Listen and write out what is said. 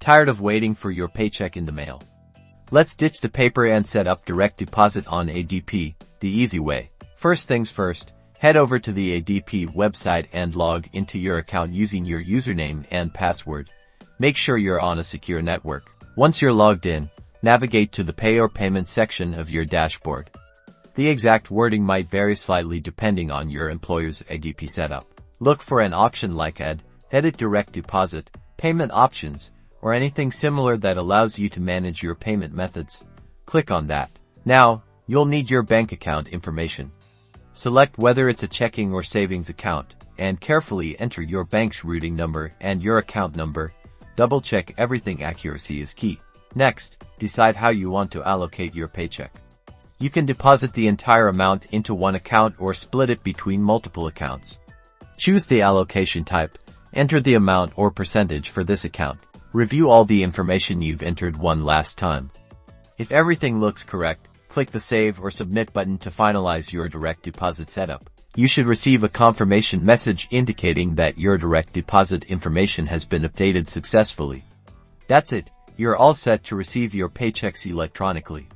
Tired of waiting for your paycheck in the mail? Let's ditch the paper and set up direct deposit on ADP, the easy way. First things first, head over to the ADP website and log into your account using your username and password. Make sure you're on a secure network. Once you're logged in, navigate to the Pay or Payment section of your dashboard. The exact wording might vary slightly depending on your employer's ADP setup. Look for an option like Edit Direct Deposit, Payment Options, or anything similar that allows you to manage your payment methods. Click on that. Now, you'll need your bank account information. Select whether it's a checking or savings account, and carefully enter your bank's routing number and your account number. Double-check everything. Accuracy is key. Next, decide how you want to allocate your paycheck. You can deposit the entire amount into one account or split it between multiple accounts. Choose the allocation type. Enter the amount or percentage for this account. Review all the information you've entered one last time. If everything looks correct, click the Save or Submit button to finalize your direct deposit setup. You should receive a confirmation message indicating that your direct deposit information has been updated successfully. That's it, you're all set to receive your paychecks electronically.